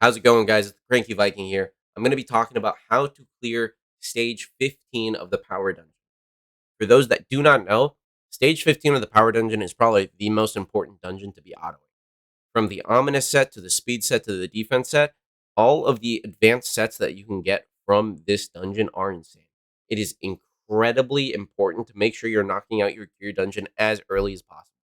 How's it going, guys? It's the Cranky Viking here. I'm going to be talking about how to clear stage 15 of the Power Dungeon. For those that do not know, stage 15 of the Power Dungeon is probably the most important dungeon to be autoing. From the Ominous set to the Speed set to the Defense set, all of the advanced sets that you can get from this dungeon are insane. It is incredibly important to make sure you're knocking out your gear dungeon as early as possible.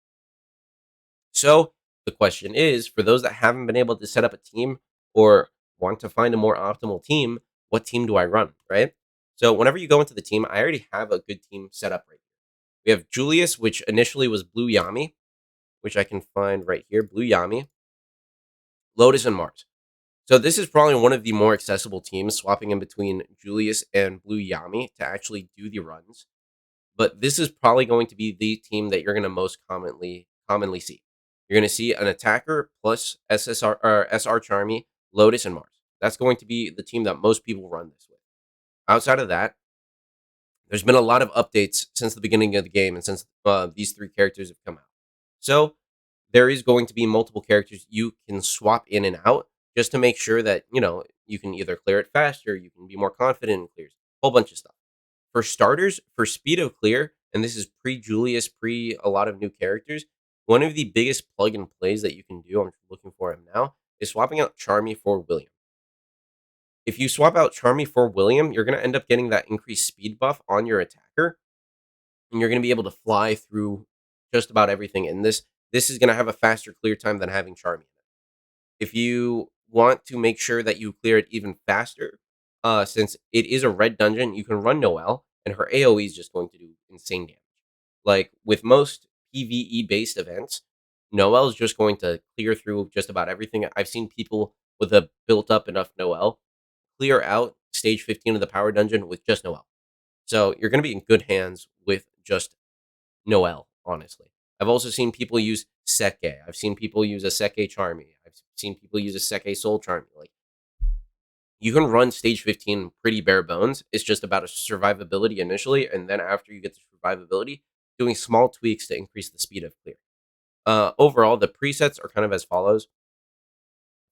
So the question is, for those that haven't been able to set up a team or want to find a more optimal team, what team do I run, right? So whenever you go into the team, I already have a good team set up right here. We have Julius, which initially was Blue Yami, which I can find right here, Blue Yami, Lotus, and Mars. So this is probably one of the more accessible teams, swapping in between Julius and Blue Yami to actually do the runs. But this is probably going to be the team that you're going to most commonly see. You're going to see an attacker plus SSR or SR Charmy, Lotus, and Mars. That's going to be the team that most people run this with. Outside of that, there's been a lot of updates since the beginning of the game and since these three characters have come out. So there is going to be multiple characters you can swap in and out just to make sure that you can either clear it faster, you can be more confident in clears, whole bunch of stuff. For starters, for speed of clear, and this is pre Julius, pre a lot of new characters, one of the biggest plug and plays that you can do, I'm looking for him now, is swapping out Charmy for William. If you swap out Charmy for William, you're going to end up getting that increased speed buff on your attacker, and you're going to be able to fly through just about everything. And this is going to have a faster clear time than having Charmy. If you want to make sure that you clear it even faster, since it is a red dungeon, you can run Noelle, and her AoE is just going to do insane damage. Like with most PvE based events, Noelle is just going to clear through just about everything. I've seen people with a built up enough Noelle clear out stage 15 of the power dungeon with just Noelle. So you're going to be in good hands with just Noelle, honestly. I've also seen people use Seke. I've seen people use a Seke Charmy. I've seen people use a Seke Soul Charmy. Like, you can run stage 15 pretty bare bones. It's just about a survivability initially, and then after you get the survivability, doing small tweaks to increase the speed of clear. Overall, the presets are kind of as follows.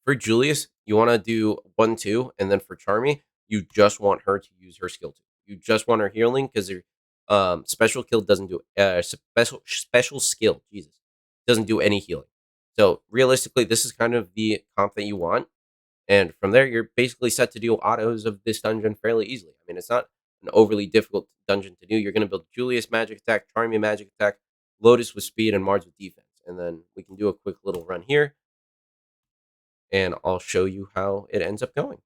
For Julius, you want to do 1-2, and then for Charmy, you just want her to use her skill 2. You just want her healing because her special kill doesn't do special skill. Jesus, doesn't do any healing. So realistically, this is kind of the comp that you want, and from there, you're basically set to do autos of this dungeon fairly easily. I mean, it's not an overly difficult dungeon to do. You're going to build Julius magic attack, Charmy magic attack, Lotus with speed, and Mars with defense, and then we can do a quick little run here and I'll show you how it ends up going.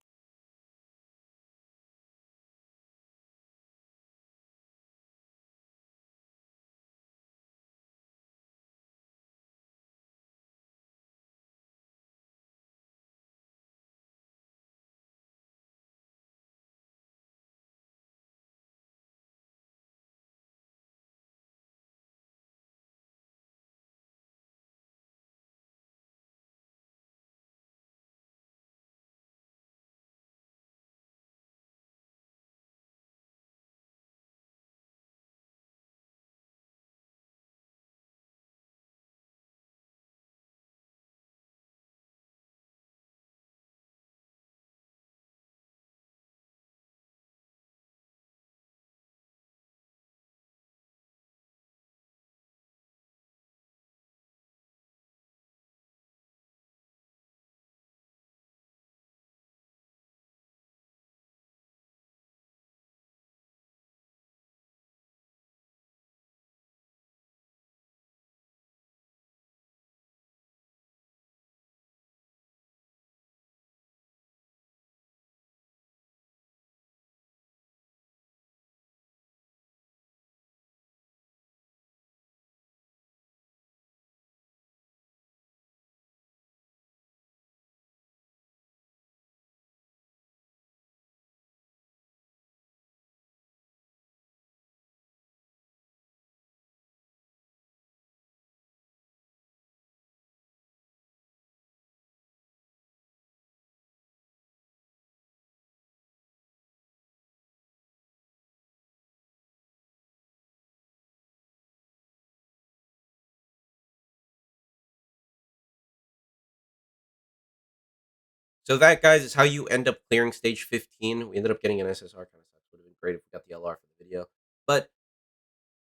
So that, guys, is how you end up clearing stage 15. We ended up getting an SSR, kind of sucks. Would have been great if we got the LR for the video. But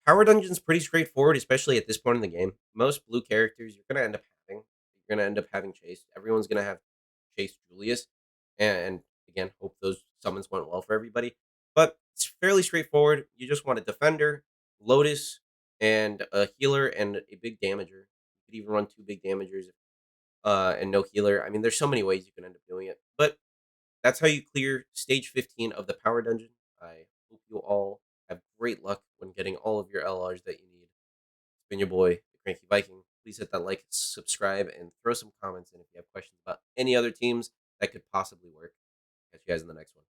Power Dungeon's pretty straightforward, especially at this point in the game. Most blue characters you're gonna end up having. You're gonna end up having Chase. Everyone's gonna have Chase Julius. And again, hope those summons went well for everybody. But it's fairly straightforward. You just want a defender, Lotus, and a healer and a big damager. You could even run two big damagers and no healer. I mean, there's so many ways you can end up doing it. But that's how you clear stage 15 of the Power Dungeon. I hope you all have great luck when getting all of your LRs that you need. It's been your boy, the Cranky Viking. Please hit that like, subscribe, and throw some comments in if you have questions about any other teams that could possibly work. Catch you guys in the next one.